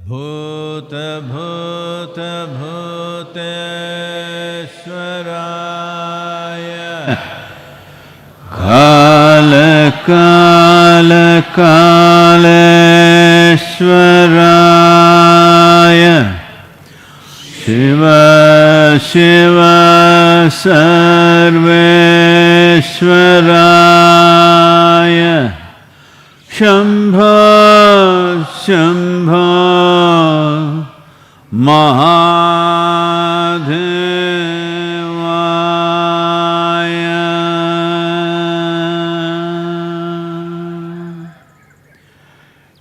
Bhuta Bhuta Bhuteshwaraya Kala Kala Kaleshwaraya Shiva Shiva Sarveshwaraya Shambho Shambho Mahadevaya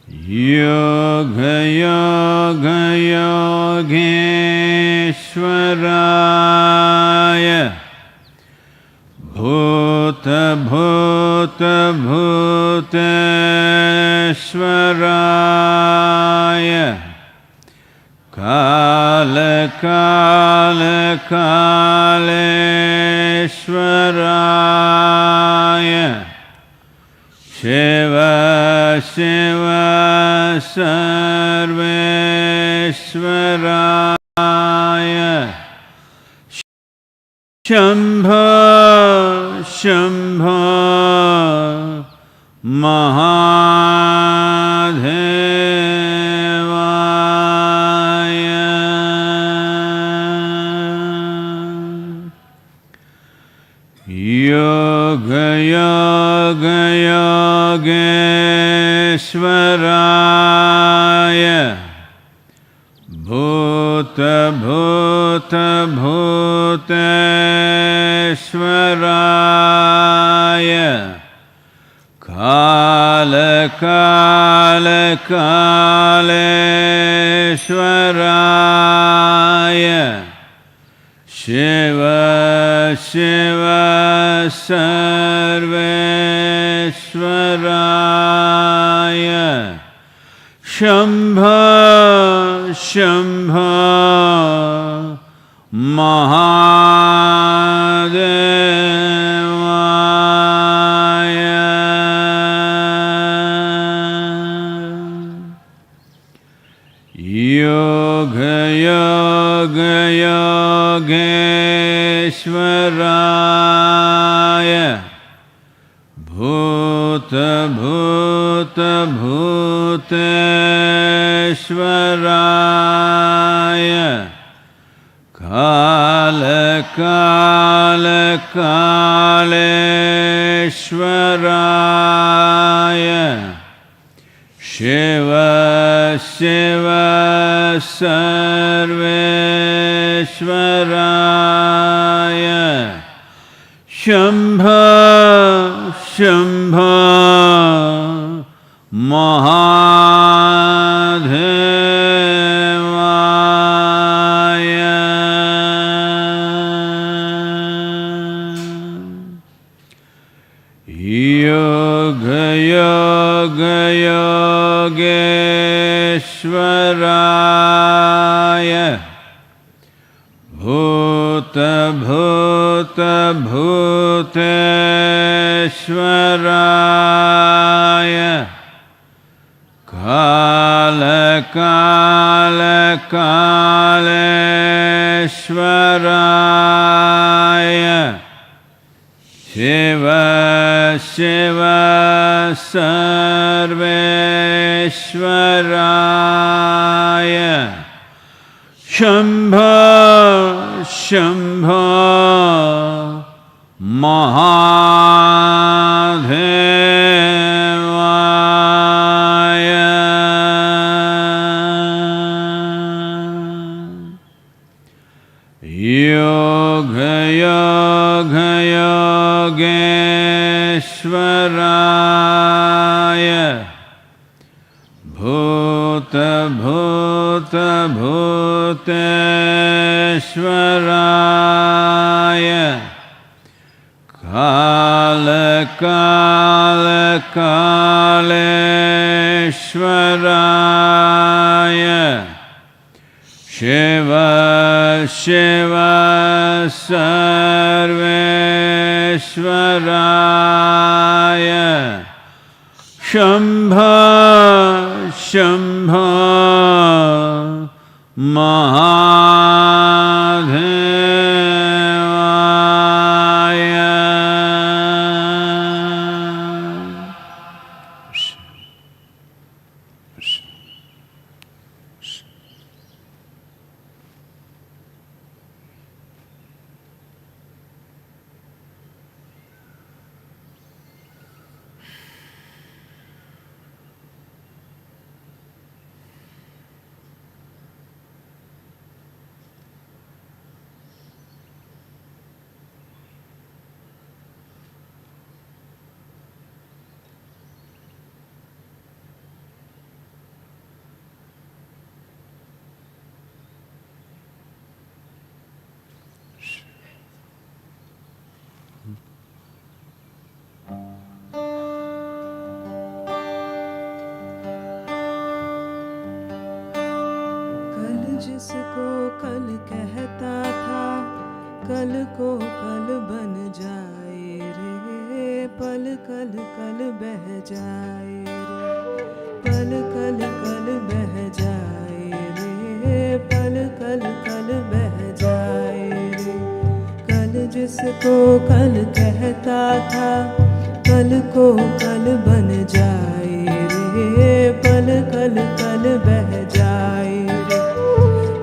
Yoga Yoga Yogeshwaraya Bhuta Bhuta Bhuteshwaraya Kala Kala Kaleshwaraya Shiva Shiva Sarveshwaraya Shambho Shambho Mahadevaya Yoga Yoga Yogeshwaraya Bhuta Bhuta Bhuteshwaraya Kala Kala Kaleshwaraya Shiva Shiva Sarveshwaraya Shambho Shambho Mahadevaya Yoga Yoga Yogeshwaraya Bhuta Bhuta Bhuteshwaraya Kala Kala Kaleshwaraya Shiva Shiva Sarveshwaraya Shambho Shambho Mahadevaya Yoga Yoga Yogeshwaraya Bhuta Bhuta Bhuteshwaraya Kala Kala Kaleshwaraya Shiva Shiva Sarveshwaraya Shambho Shambho Mahadevaya Yoga Yoga Yogeshwaraya Bhuta Bhuta Bhuteshwaraya Kala Kala Kaleshwaraya Shiva Shiva Sarveshwaraya Shambho Shambho जिसको कल कहता था कल को कल बन जाए रे, पल कल कल बह जाए रे, पल कल कल बह जाए रे, पल कल कल बह जाए रे। कल जिसको कल कहता था कल को कल बन जाए रे, पल कल कल बह जाए रे।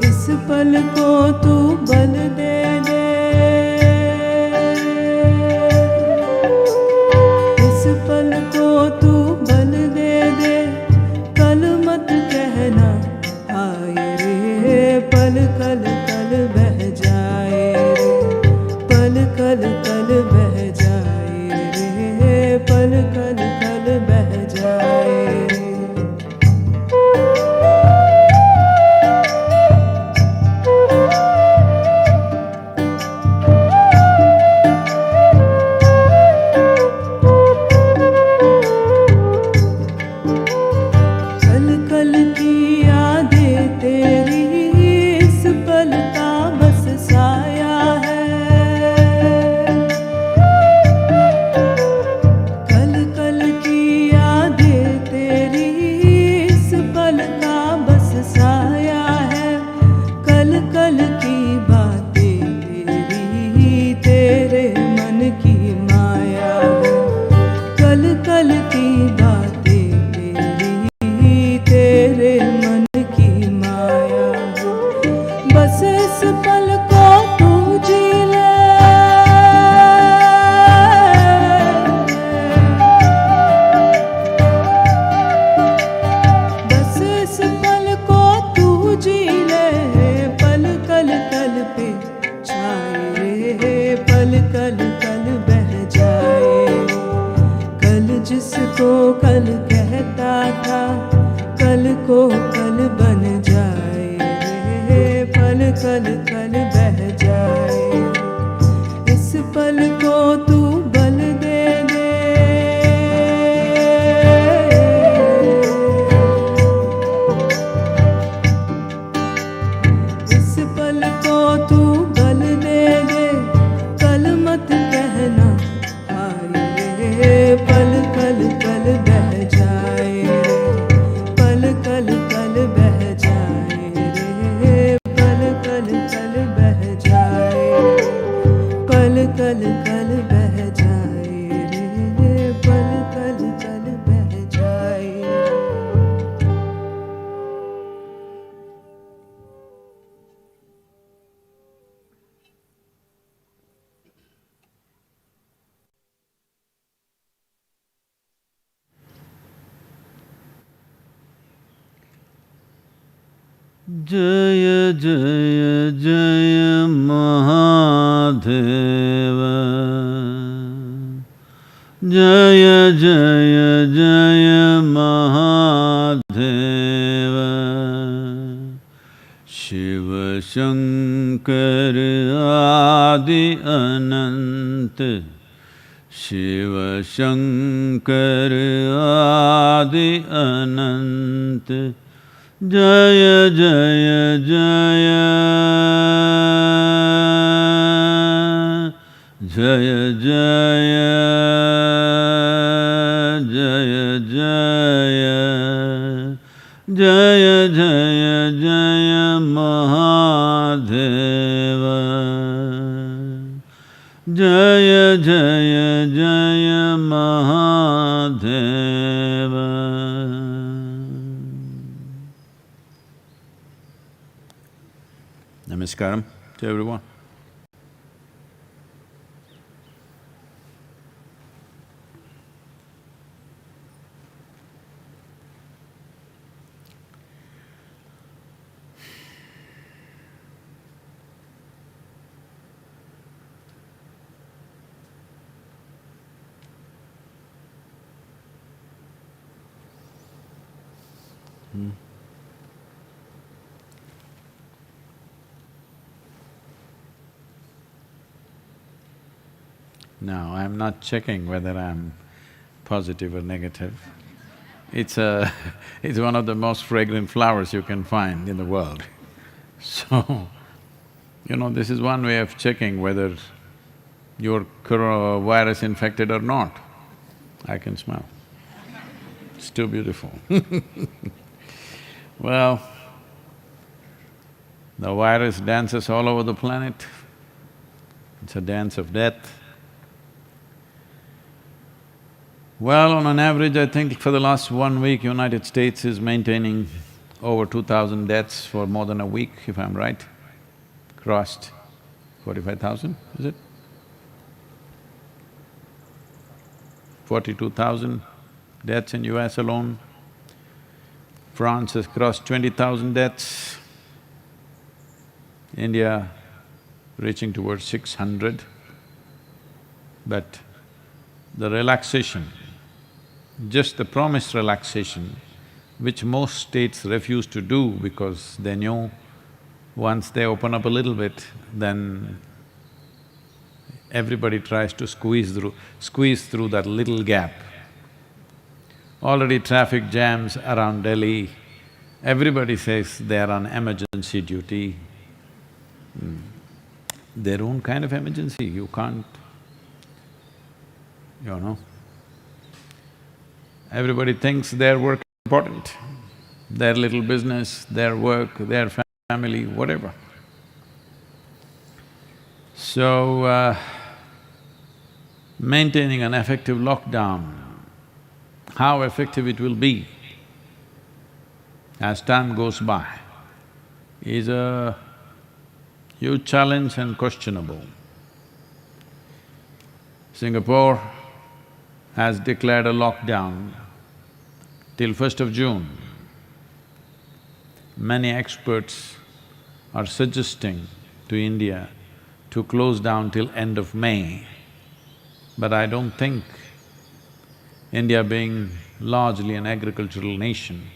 इस पल को तू बल दे दे, इस पल को तू बल दे दे, कल मत कहना आए रे, पल कल कल बह जाए रे, पल कल कल बह जाए रे, पल कल कल बह जाए रे। कल कहता था कल को कल बन जाए रे, पल कल कल बह जाए। इस पल को तू बल दे दे, इस पल को तू बल दे दे, कल मत कहना आए रे, पल कल कल बह जाए, पल कल कल बह जाए रे, पल कल कल बह जाए, पल कल कल बह जाए रे, पल कल कल बह जाए। जय जय जय महादेव, जय जय जय महादेव। शिव शंकर आदि अनंत, शिव शंकर आदि अनंत। जय जय जय जय जय जय जय जय जय Jaya Mahadeva. Jaya Jaya Jaya Mahadeva. Namaskaram to everyone. Now, I'm not checking whether I'm positive or negative. It's it's one of the most fragrant flowers you can find in the world. So, this is one way of checking whether you're virus infected or not. I can smell. It's too beautiful. Well, the virus dances all over the planet. It's a dance of death. Well, on an average, I think for the last 1 week, United States is maintaining over 2,000 deaths for more than a week, if I'm right. Crossed 45,000, is it? 42,000 deaths in US alone. France has crossed 20,000 deaths. India reaching towards 600. But the relaxation, just the promised relaxation, which most states refuse to do because they know once they open up a little bit, then everybody tries to squeeze through that little gap. Already traffic jams around Delhi, everybody says they are on emergency duty. Their own kind of emergency, you can't, everybody thinks their work is important, their little business, their work, their family, whatever. So, maintaining an effective lockdown, how effective it will be as time goes by is a huge challenge and questionable. Singapore has declared a lockdown till 1st of June. Many experts are suggesting to India to close down till end of May. But I don't think India being largely an agricultural nation,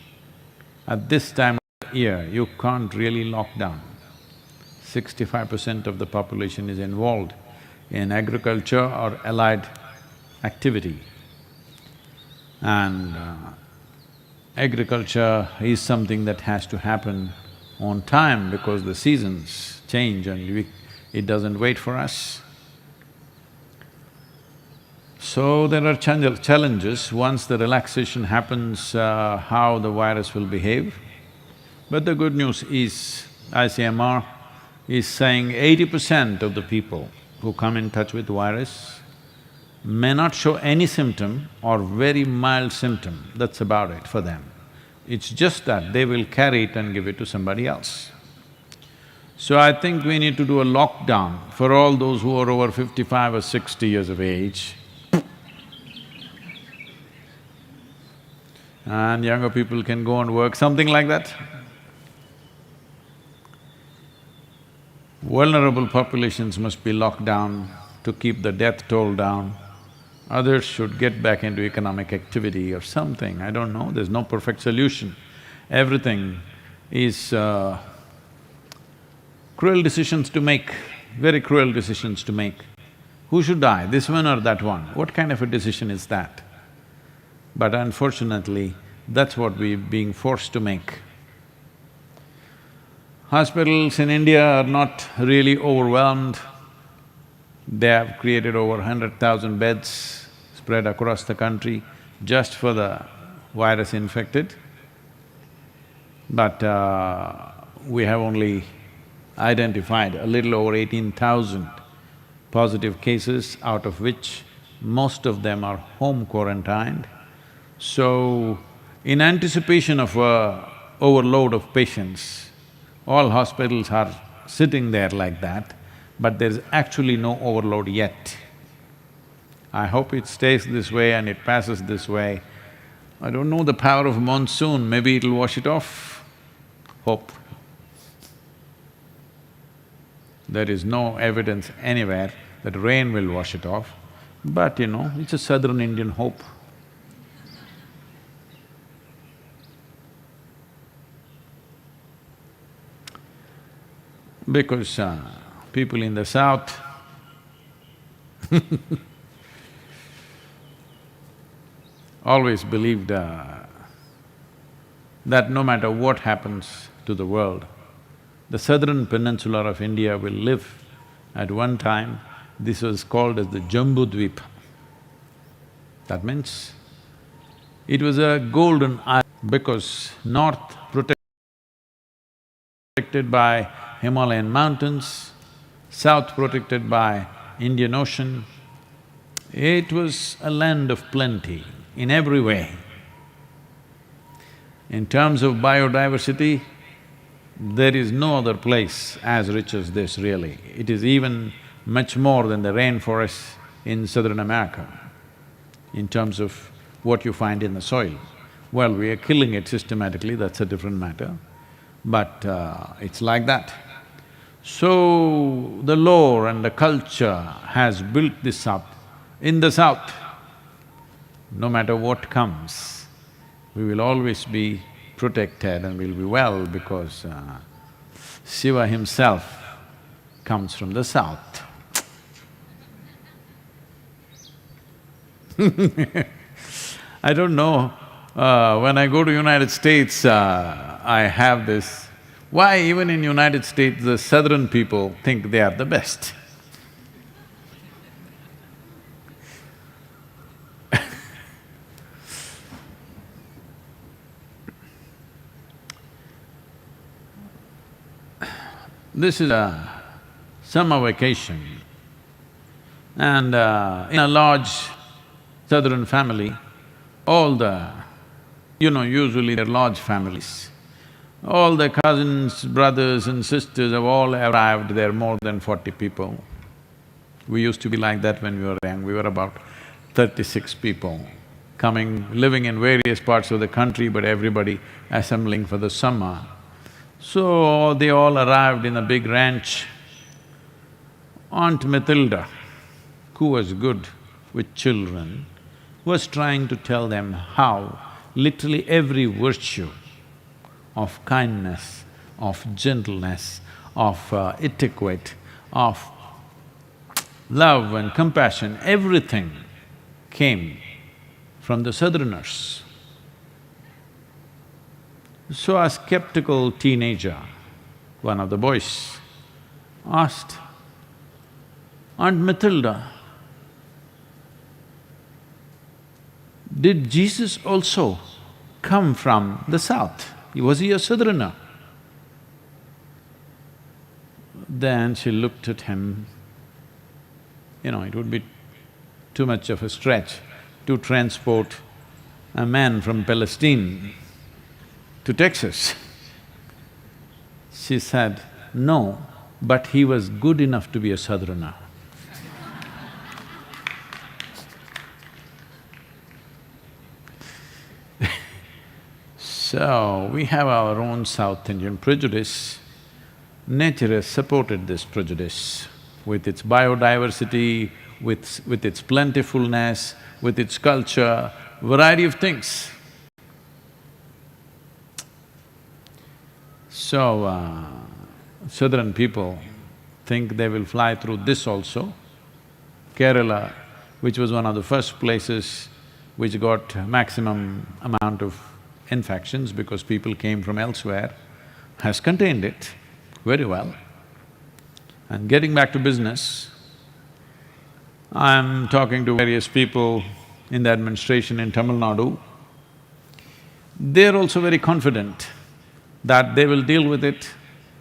at this time of year, you can't really lock down. 65% of the population is involved in agriculture or allied activity. And agriculture is something that has to happen on time because the seasons change and it doesn't wait for us. So there are challenges once the relaxation happens, how the virus will behave. But the good news is, ICMR is saying 80% of the people who come in touch with virus may not show any symptom or very mild symptom, that's about it for them. It's just that they will carry it and give it to somebody else. So I think we need to do a lockdown for all those who are over 55 or 60 years of age. And younger people can go and work, something like that. Vulnerable populations must be locked down to keep the death toll down. Others should get back into economic activity or something, I don't know, there's no perfect solution. Everything is cruel decisions to make, very cruel decisions to make. Who should die, this one or that one? What kind of a decision is that? But unfortunately, that's what we're being forced to make. Hospitals in India are not really overwhelmed. They have created over 100,000 beds spread across the country just for the virus infected. but we have only identified a little over 18,000 positive cases, out of which most of them are home quarantined. So, in anticipation of a overload of patients, all hospitals are sitting there like that, but there's actually no overload yet. I hope it stays this way and it passes this way. I don't know the power of monsoon, maybe it'll wash it off. Hope. There is no evidence anywhere that rain will wash it off, but it's a southern Indian hope. Because people in the south always believed that no matter what happens to the world, the southern peninsula of India will live. At one time, this was called as the Jambudvipa. That means it was a golden island because north protected by Himalayan mountains, south protected by Indian Ocean. It was a land of plenty in every way. In terms of biodiversity, there is no other place as rich as this really. It is even much more than the rainforests in southern America in terms of what you find in the soil. Well, we are killing it systematically, that's a different matter, but it's like that. So, the lore and the culture has built this up. In the south, no matter what comes, we will always be protected and we'll be well because Shiva himself comes from the south. I don't know, when I go to United States, I have this, why even in United States the southern people think they are the best. This is a summer vacation and in a large southern family, all the… usually they're large families. All the cousins, brothers and sisters have all arrived, there are more than 40 people. We used to be like that when we were young, we were about 36 people coming, living in various parts of the country, but everybody assembling for the summer. So, they all arrived in a big ranch. Aunt Matilda, who was good with children, was trying to tell them how literally every virtue of kindness, of gentleness, of etiquette, of love and compassion, everything came from the southerners. So a skeptical teenager, one of the boys, asked, Aunt Matilda, did Jesus also come from the south? Was he a southerner? Then she looked at him, it would be too much of a stretch to transport a man from Palestine to Texas. She said, no, but he was good enough to be a southerner. So, we have our own South Indian prejudice. Nature has supported this prejudice with its biodiversity, with its plentifulness, with its culture, variety of things. So, southern people think they will fly through this also. Kerala, which was one of the first places which got maximum amount of infections because people came from elsewhere, has contained it very well. And getting back to business, I'm talking to various people in the administration in Tamil Nadu. They're also very confident that they will deal with it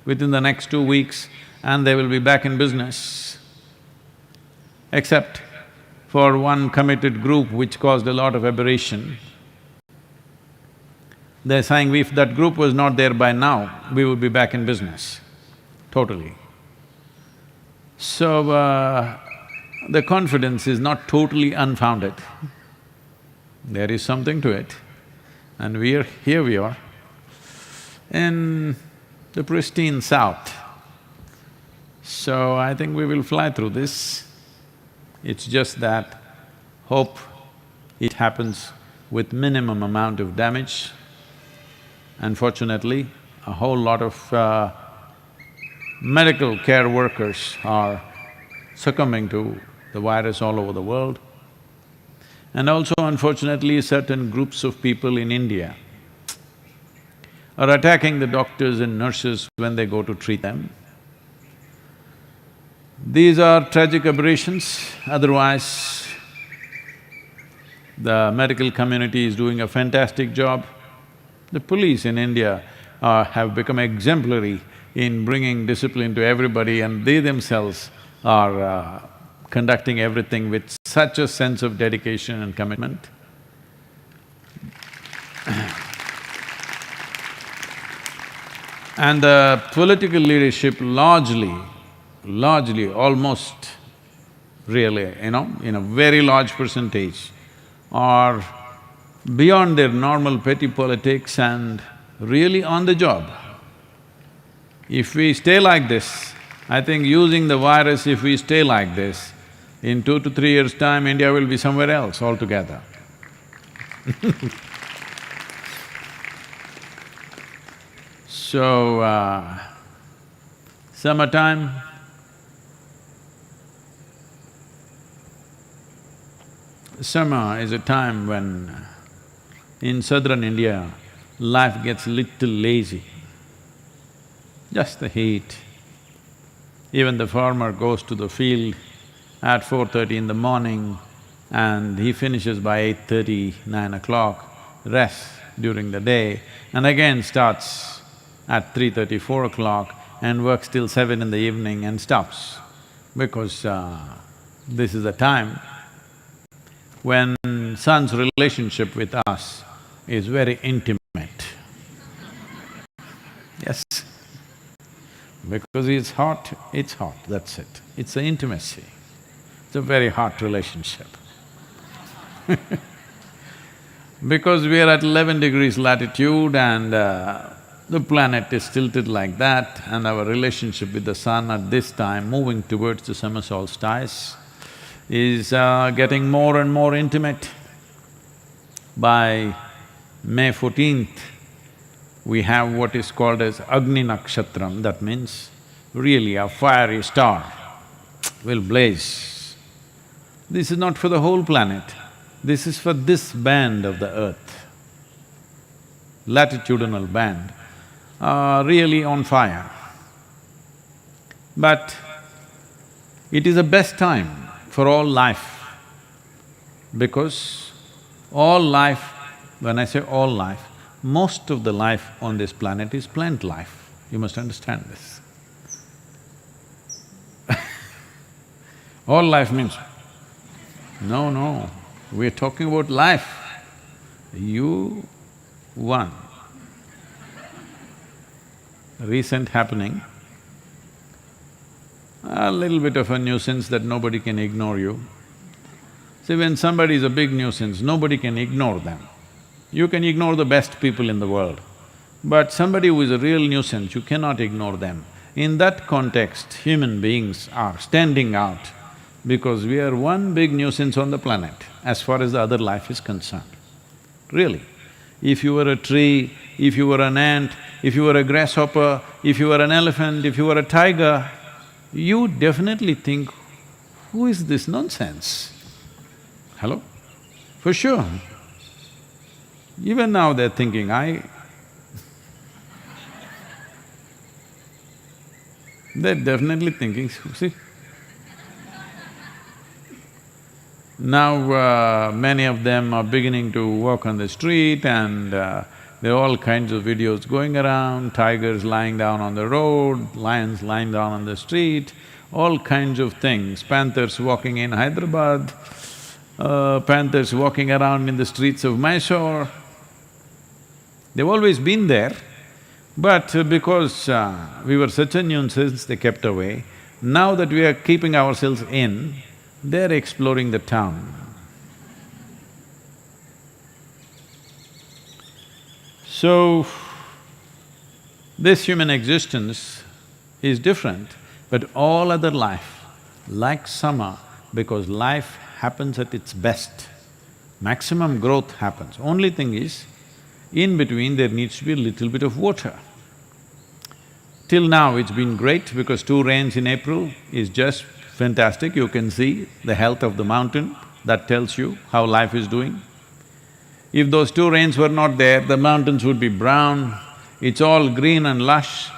within the next 2 weeks and they will be back in business. Except for one committed group which caused a lot of aberration. They're saying if that group was not there by now, we would be back in business, totally. So, the confidence is not totally unfounded. There is something to it. And here we are, in the pristine south. So I think we will fly through this. It's just that hope it happens with minimum amount of damage. Unfortunately, a whole lot of medical care workers are succumbing to the virus all over the world. And also, unfortunately, certain groups of people in India are attacking the doctors and nurses when they go to treat them. These are tragic aberrations, otherwise the medical community is doing a fantastic job. The police in India have become exemplary in bringing discipline to everybody, and they themselves are conducting everything with such a sense of dedication and commitment. And the political leadership largely, almost really, in a very large percentage, are beyond their normal petty politics and really on the job. If we stay like this, I think using the virus, if we stay like this, in 2 to 3 years' time, India will be somewhere else altogether. So, summertime, summer is a time when in southern India, life gets little lazy. Just the heat. Even the farmer goes to the field at 4:30 in the morning and he finishes by 8:30, 9 o'clock, rests during the day and again starts at 3:30, 4 o'clock and works till 7 in the evening and stops. Because this is the time when sun's relationship with us is very intimate. Yes. Because it's hot, that's it. It's the intimacy. It's a very hot relationship. Because we are at 11 degrees latitude and the planet is tilted like that and our relationship with the sun at this time, moving towards the summer solstice, is getting more and more intimate. By May 14th, we have what is called as Agni Nakshatram, that means really a fiery star will blaze. This is not for the whole planet, this is for this band of the earth, latitudinal band, really on fire. But it is the best time for all life, because all life, when I say all life, most of the life on this planet is plant life. You must understand this. All life means, no, we're talking about life. You, one. Recent happening, a little bit of a nuisance that nobody can ignore you. See, when somebody is a big nuisance, nobody can ignore them. You can ignore the best people in the world, but somebody who is a real nuisance, you cannot ignore them. In that context, human beings are standing out because we are one big nuisance on the planet as far as the other life is concerned. Really. If you were a tree, if you were an ant, if you were a grasshopper, if you were an elephant, if you were a tiger, you definitely think, who is this nonsense? Hello? For sure. Even now they're thinking, they're definitely thinking, see. Now, many of them are beginning to walk on the street and There are all kinds of videos going around, tigers lying down on the road, lions lying down on the street, all kinds of things, panthers walking in Hyderabad, panthers walking around in the streets of Mysore. They've always been there, but because we were such a nuisance, they kept away. Now that we are keeping ourselves in, they're exploring the town. So, this human existence is different, but all other life, like summer, because life happens at its best, maximum growth happens. Only thing is, in between there needs to be a little bit of water. Till now it's been great because 2 rains in April is just fantastic. You can see the health of the mountain, that tells you how life is doing. If those 2 rains were not there, the mountains would be brown, it's all green and lush.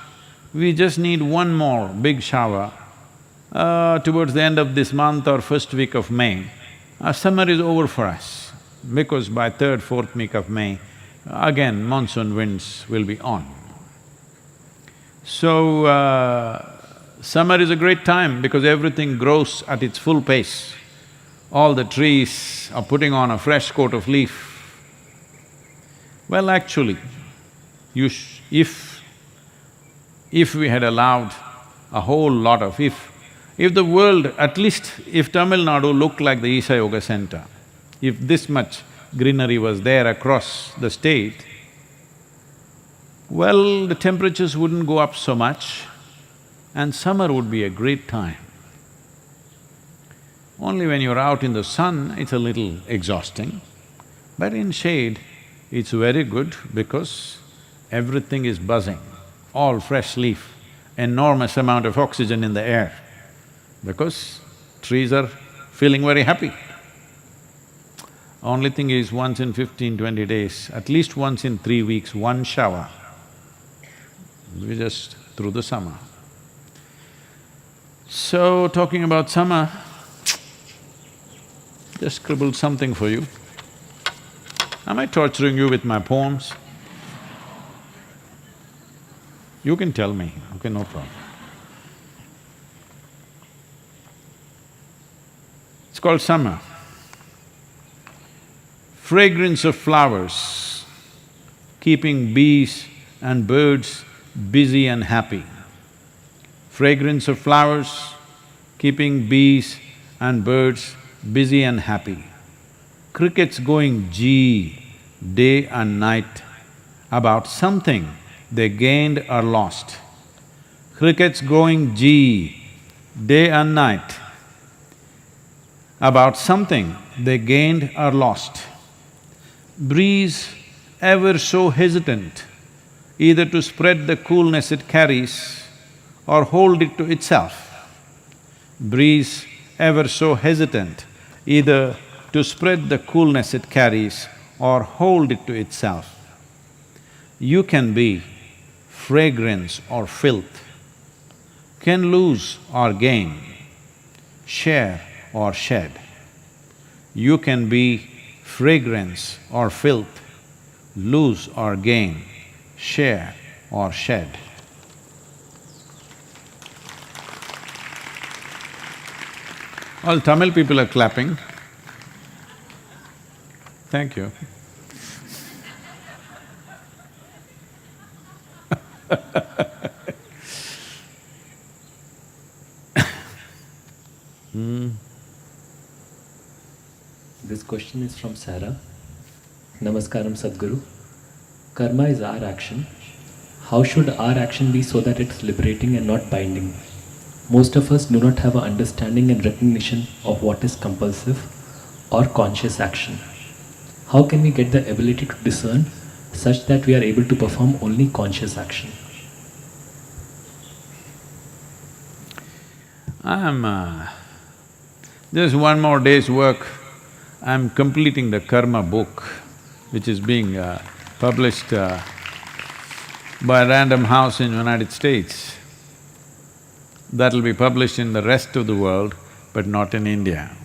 We just need one more big shower towards the end of this month or first week of May. Summer is over for us, because by 3rd, 4th week of May, again monsoon winds will be on. So, summer is a great time because everything grows at its full pace. All the trees are putting on a fresh coat of leaf. Well, actually, if we had allowed a whole lot of… if the world, at least if Tamil Nadu looked like the Isha Yoga Center, if this much greenery was there across the state, well, the temperatures wouldn't go up so much and summer would be a great time. Only when you're out in the sun, it's a little exhausting, but in shade, it's very good because everything is buzzing, all fresh leaf, enormous amount of oxygen in the air, because trees are feeling very happy. Only thing is, once in 15, 20 days, at least once in 3 weeks, one shower. We just through the summer. So, talking about summer, just scribbled something for you. Am I torturing you with my poems? You can tell me, okay, no problem. It's called summer. Fragrance of flowers, keeping bees and birds busy and happy. Fragrance of flowers, keeping bees and birds busy and happy. Crickets going gee day and night about something they gained or lost. Crickets going gee day and night about something they gained or lost. Breeze ever so hesitant, either to spread the coolness it carries or hold it to itself. Breeze ever so hesitant, either to spread the coolness it carries or hold it to itself. You can be fragrance or filth, can lose or gain, share or shed. You can be fragrance or filth, lose or gain, share or shed. All Tamil people are clapping. Thank you. This question is from Sarah. Namaskaram Sadhguru. Karma is our action. How should our action be so that it's liberating and not binding? Most of us do not have an understanding and recognition of what is compulsive or conscious action. How can we get the ability to discern such that we are able to perform only conscious action? There's one more day's work. I'm completing the karma book, which is being published by Random House in United States. That'll be published in the rest of the world, but not in India.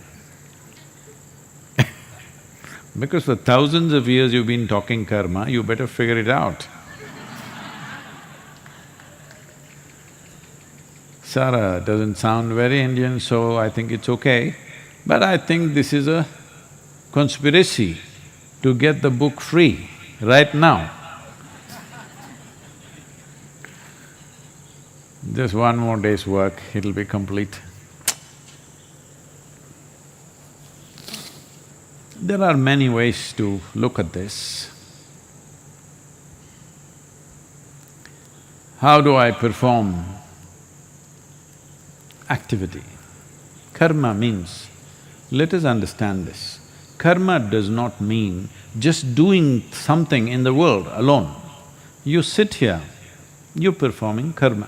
Because for thousands of years you've been talking karma, you better figure it out. Sarah doesn't sound very Indian, so I think it's okay. But I think this is a conspiracy to get the book free right now. Just one more day's work, it'll be complete. There are many ways to look at this. How do I perform activity? Karma means, let us understand this, karma does not mean just doing something in the world alone. You sit here, you're performing karma.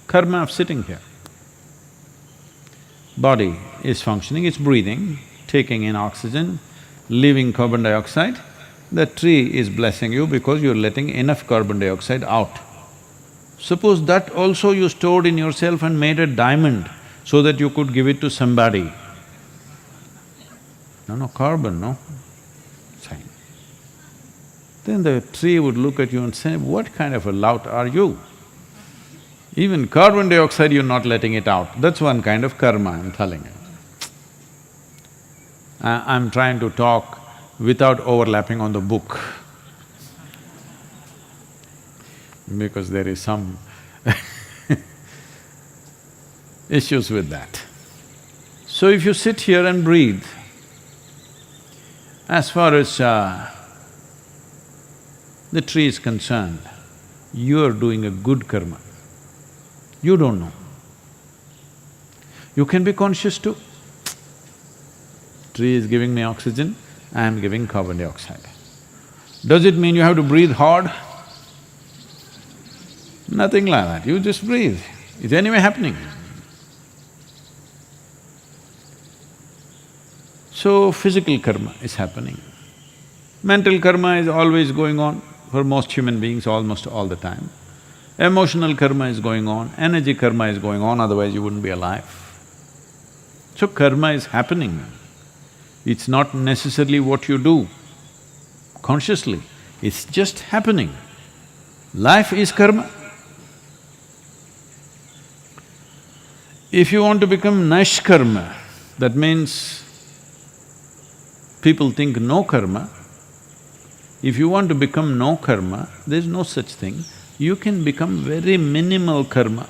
Karma of sitting here. Body is functioning, it's breathing, taking in oxygen, leaving carbon dioxide. The tree is blessing you because you're letting enough carbon dioxide out. Suppose that also you stored in yourself and made a diamond so that you could give it to somebody. No, carbon, no? Fine. Then the tree would look at you and say, what kind of a lout are you? Even carbon dioxide you're not letting it out, that's one kind of karma, I'm telling you. I'm trying to talk without overlapping on the book because there is some issues with that. So if you sit here and breathe, as far as the tree is concerned, you're doing a good karma. You don't know. You can be conscious too. Tree is giving me oxygen, I am giving carbon dioxide. Does it mean you have to breathe hard? Nothing like that, you just breathe. It's anyway happening. So, physical karma is happening. Mental karma is always going on for most human beings almost all the time. Emotional karma is going on, energy karma is going on, otherwise you wouldn't be alive. So karma is happening. It's not necessarily what you do consciously, it's just happening. Life is karma. If you want to become nishkarma, that means people think no karma. If you want to become no karma, there's no such thing. You can become very minimal karma.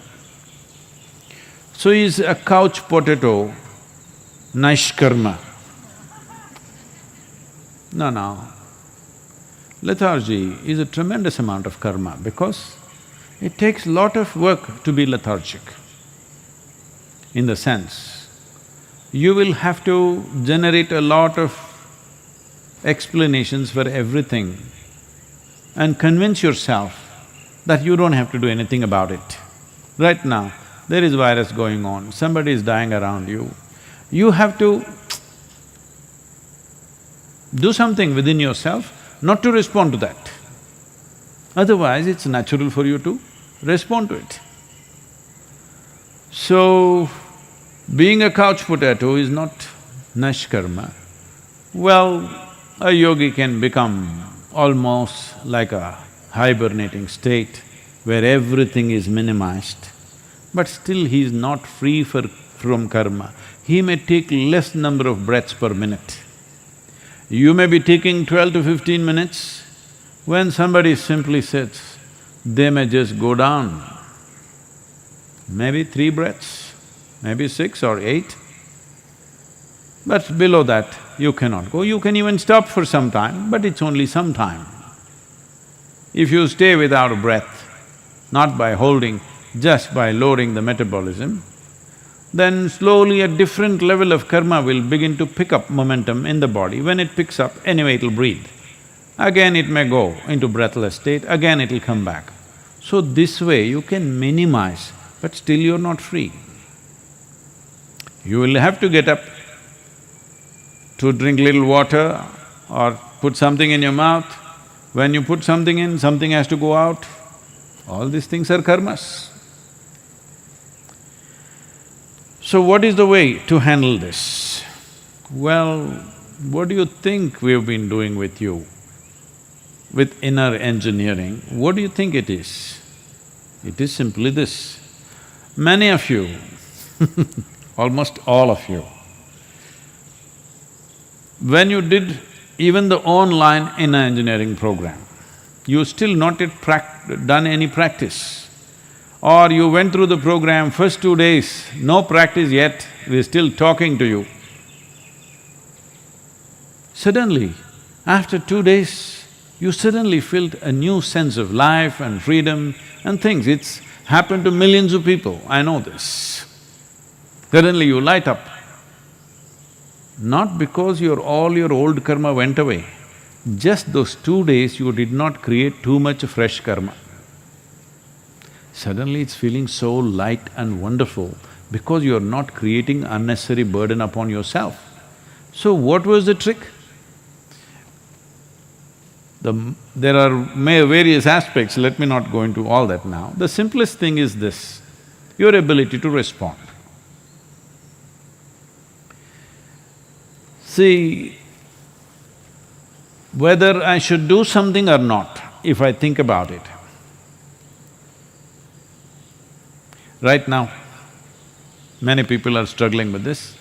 So is a couch potato nishkarma? No. Lethargy is a tremendous amount of karma because it takes lot of work to be lethargic. In the sense, you will have to generate a lot of explanations for everything and convince yourself that you don't have to do anything about it. Right now, there is virus going on, somebody is dying around you. You have to do something within yourself not to respond to that. Otherwise, it's natural for you to respond to it. So, being a couch potato is not nishkarma. Well, a yogi can become almost like a hibernating state where everything is minimized, but still he is not free from karma. He may take less number of breaths per minute. You may be taking 12 to 15 minutes. When somebody simply sits, they may just go down, maybe 3 breaths, maybe 6 or 8. But below that, you cannot go. You can even stop for some time, but it's only some time. If you stay without a breath, not by holding, just by lowering the metabolism, then slowly a different level of karma will begin to pick up momentum in the body. When it picks up, anyway it'll breathe. Again it may go into breathless state, again it'll come back. So this way you can minimize, but still you're not free. You will have to get up to drink little water or put something in your mouth. When you put something in, something has to go out. All these things are karmas. So what is the way to handle this? Well, what do you think we've been doing with you? With inner engineering, what do you think it is? It is simply this. Many of you, almost all of you, when you did even the online inner engineering program, you still not yet done any practice. Or you went through the program, first 2 days, no practice yet, we're still talking to you. Suddenly, after 2 days, you suddenly felt a new sense of life and freedom and things. It's happened to millions of people, I know this. Suddenly you light up. Not because all your old karma went away, just those 2 days you did not create too much fresh karma. Suddenly it's feeling so light and wonderful because you're not creating unnecessary burden upon yourself. So what was the trick? There are various aspects, let me not go into all that now. The simplest thing is this, your ability to respond. See, whether I should do something or not, if I think about it, right now, many people are struggling with this.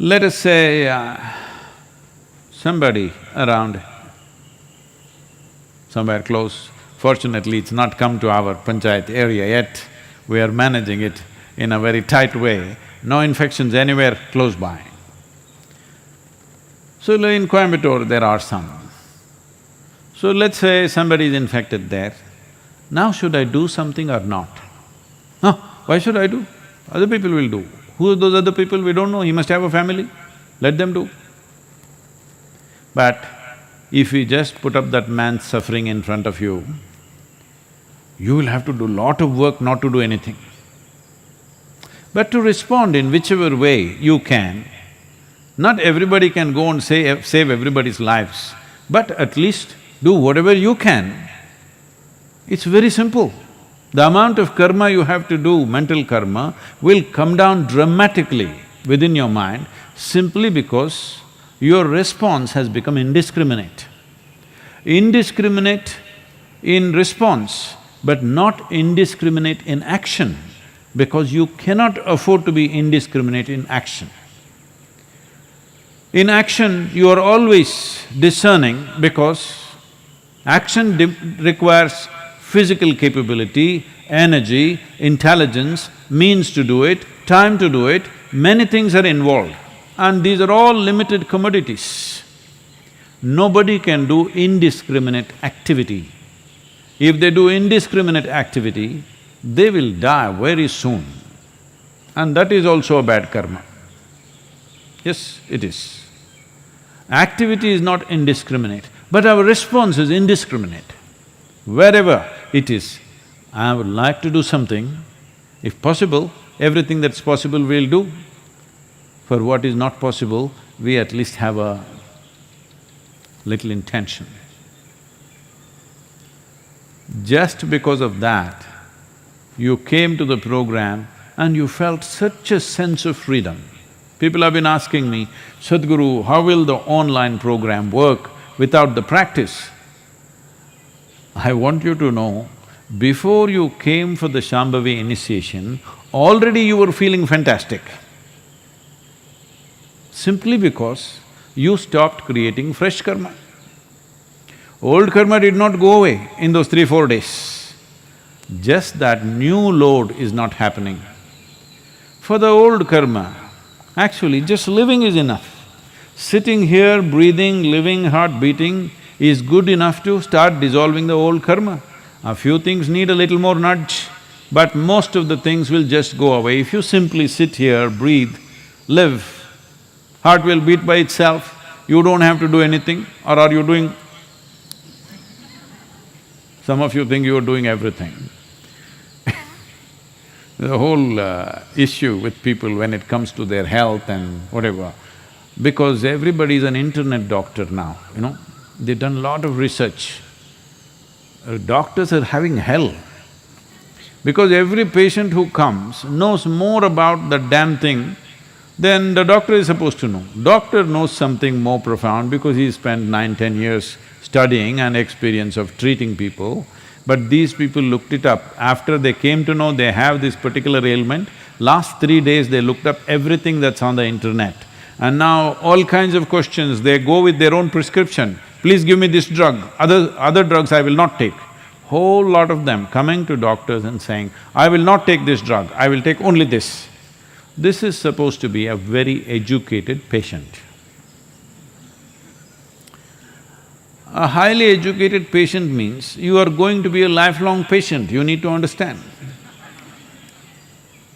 Let us say, somebody around, somewhere close, fortunately it's not come to our panchayat area yet, we are managing it in a very tight way, no infections anywhere close by. So in Coimbatore there are some. So let's say somebody is infected there, now should I do something or not? No, why should I do? Other people will do. Who are those other people? We don't know, he must have a family, let them do. But if we just put up that man's suffering in front of you, you will have to do lot of work not to do anything. But to respond in whichever way you can, not everybody can go and save everybody's lives, but at least do whatever you can. It's very simple. The amount of karma you have to do, mental karma, will come down dramatically within your mind simply because your response has become indiscriminate. Indiscriminate in response, but not indiscriminate in action, because you cannot afford to be indiscriminate in action. In action, you are always discerning because action requires physical capability, energy, intelligence, means to do it, time to do it, many things are involved. And these are all limited commodities. Nobody can do indiscriminate activity. If they do indiscriminate activity, they will die very soon. And that is also a bad karma. Yes, it is. Activity is not indiscriminate, but our response is indiscriminate. Wherever it is, I would like to do something, if possible, everything that's possible we'll do. For what is not possible, we at least have a little intention. Just because of that, you came to the program and you felt such a sense of freedom. People have been asking me, Sadhguru, how will the online program work without the practice? I want you to know, before you came for the Shambhavi initiation, already you were feeling fantastic. Simply because you stopped creating fresh karma. Old karma did not go away in those 3-4 days. Just that new load is not happening. For the old karma, actually just living is enough. Sitting here, breathing, living, heart beating is good enough to start dissolving the old karma. A few things need a little more nudge, but most of the things will just go away. If you simply sit here, breathe, live, heart will beat by itself, you don't have to do anything, or are you doing… Some of you think you are doing everything. The whole issue with people when it comes to their health and whatever, because everybody is an internet doctor now, you know, they've done a lot of research. Doctors are having hell, because every patient who comes knows more about the damn thing then the doctor is supposed to know. Doctor knows something more profound because he spent 9–10 years studying and experience of treating people. But these people looked it up. After they came to know they have this particular ailment, last 3 days they looked up everything that's on the internet. And now all kinds of questions, they go with their own prescription. Please give me this drug, other drugs I will not take. Whole lot of them coming to doctors and saying, I will not take this drug, I will take only this. This is supposed to be a very educated patient. A highly educated patient means you are going to be a lifelong patient, you need to understand.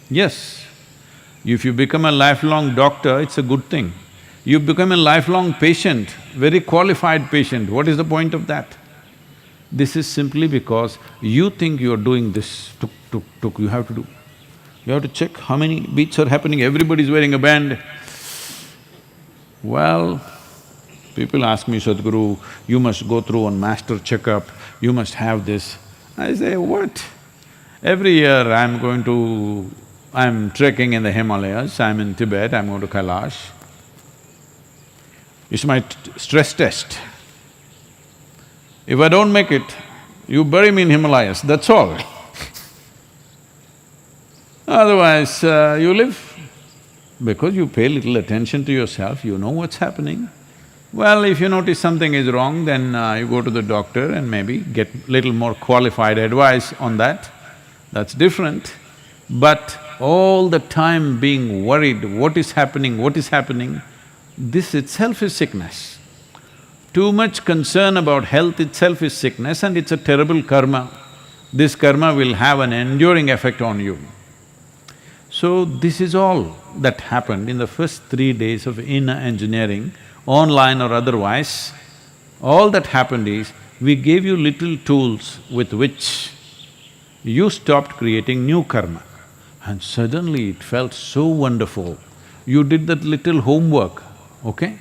Yes, if you become a lifelong doctor, it's a good thing. You become a lifelong patient, very qualified patient, what is the point of that? This is simply because you think you are doing this, tuk, tuk, tuk, you have to do. You have to check how many beats are happening, everybody's wearing a band. Well, people ask me, Sadhguru, you must go through one master checkup, you must have this. I say, what? Every year I'm trekking in the Himalayas, I'm in Tibet, I'm going to Kailash. It's my stress test. If I don't make it, you bury me in Himalayas, that's all. Otherwise, you live. Because you pay little attention to yourself, you know what's happening. Well, if you notice something is wrong, then you go to the doctor and maybe get little more qualified advice on that, that's different. But all the time being worried, what is happening, this itself is sickness. Too much concern about health itself is sickness and it's a terrible karma. This karma will have an enduring effect on you. So this is all that happened in the first 3 days of inner engineering, online or otherwise. All that happened is, we gave you little tools with which you stopped creating new karma. And suddenly it felt so wonderful. You did that little homework, okay?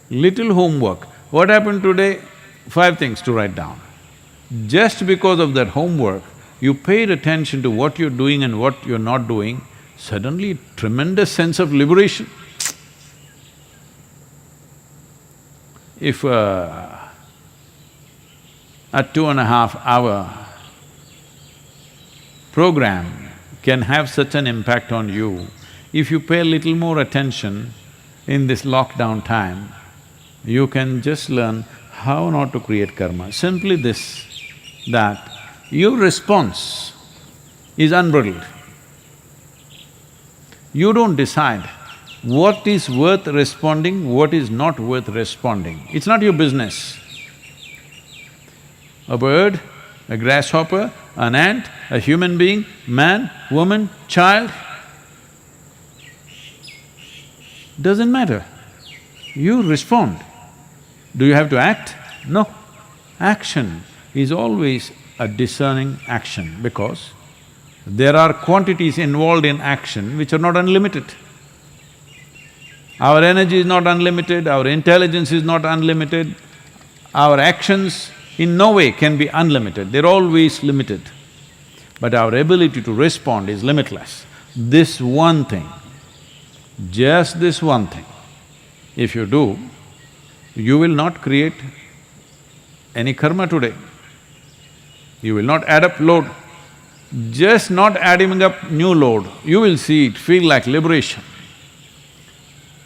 Little homework. What happened today? 5 things to write down. Just because of that homework, you paid attention to what you're doing and what you're not doing, suddenly tremendous sense of liberation. If a 2.5-hour program can have such an impact on you, if you pay a little more attention in this lockdown time, you can just learn how not to create karma. Simply this, that your response is unbridled. You don't decide what is worth responding, what is not worth responding. It's not your business. A bird, a grasshopper, an ant, a human being, man, woman, child, doesn't matter. You respond. Do you have to act? No. Action is always a discerning action because there are quantities involved in action which are not unlimited. Our energy is not unlimited, our intelligence is not unlimited, our actions in no way can be unlimited, they're always limited. But our ability to respond is limitless. This one thing, just this one thing, if you do, you will not create any karma today. You will not add up load. Just not adding up new load, you will see it feel like liberation.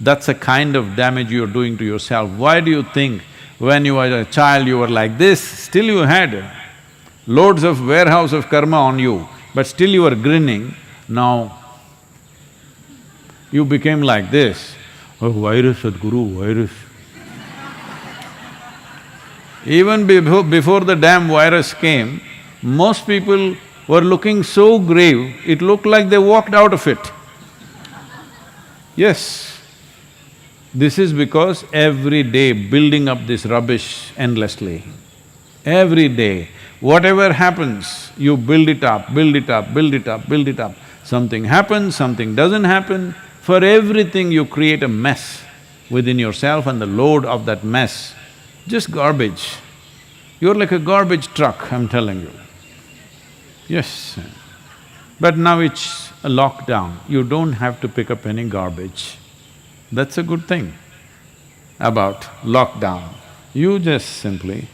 That's a kind of damage you're doing to yourself. Why do you think when you were a child you were like this, still you had loads of warehouse of karma on you, but still you were grinning, now you became like this. Oh, virus, Sadhguru, virus. Even before the damn virus came, most people were looking so grave, it looked like they walked out of it. Yes, this is because every day building up this rubbish endlessly. Every day, whatever happens, you build it up, build it up, build it up, build it up. Something happens, something doesn't happen. For everything you create a mess within yourself and the load of that mess, just garbage. You're like a garbage truck, I'm telling you. Yes, but now it's a lockdown, you don't have to pick up any garbage. That's a good thing about lockdown. You just simply,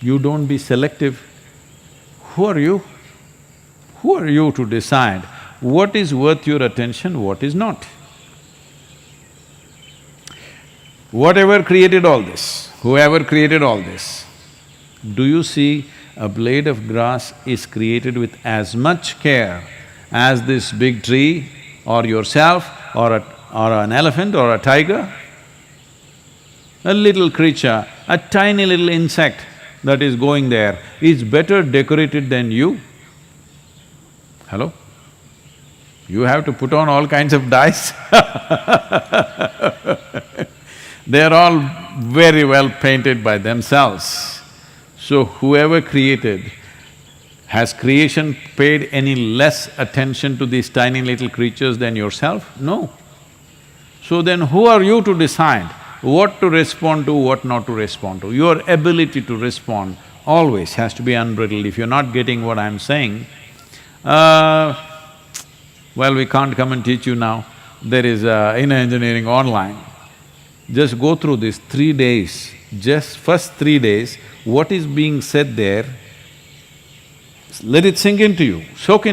you don't be selective. Who are you? Who are you to decide what is worth your attention, what is not? Whatever created all this, whoever created all this, do you see a blade of grass is created with as much care as this big tree or yourself or an elephant or a tiger? A little creature, a tiny little insect that is going there is better decorated than you. Hello? You have to put on all kinds of dyes They're all very well painted by themselves. So whoever created, has creation paid any less attention to these tiny little creatures than yourself? No. So then who are you to decide what to respond to, what not to respond to? Your ability to respond always has to be unbridled. If you're not getting what I'm saying, well, we can't come and teach you now. There is inner engineering online. Just go through this 3 days, just first 3 days, what is being said there, let it sink into you, soak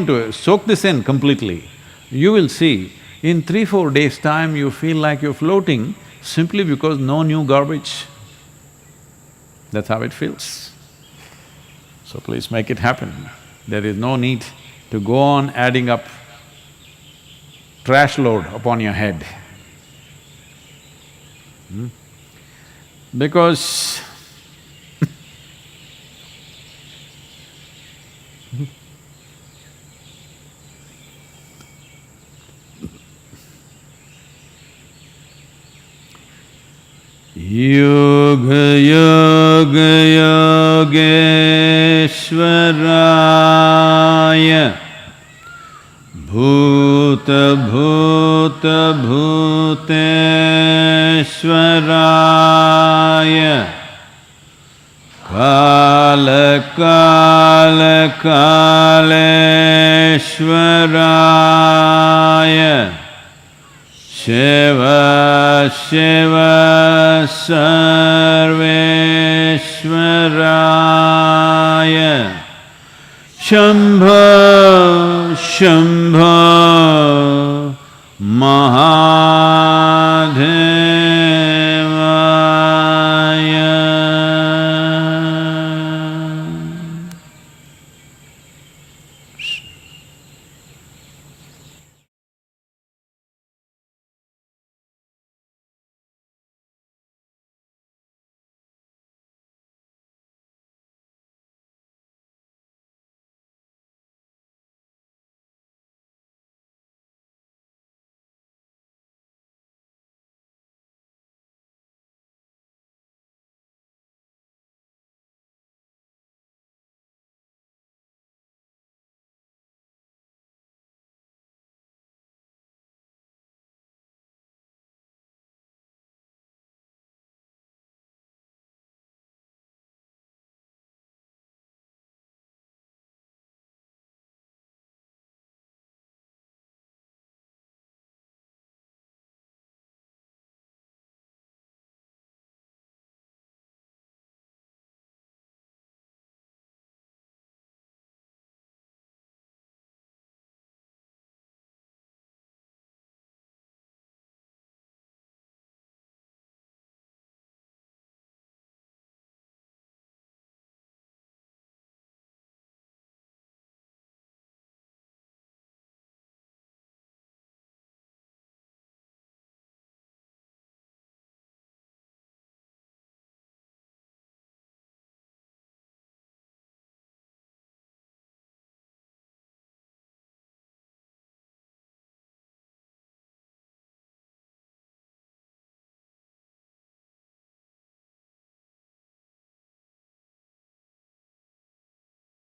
this in completely. You will see, in 3-4 days' time you feel like you're floating simply because no new garbage. That's how it feels. So please make it happen. There is no need to go on adding up trash load upon your head. Because Yoga Yoga Yogeshwaraya Bhuta Bhuta Bhuteshwaraya Kala Kala Kaleshwaraya Shiva Shiva Sarveshwaraya Shambho Shambho Mahadeva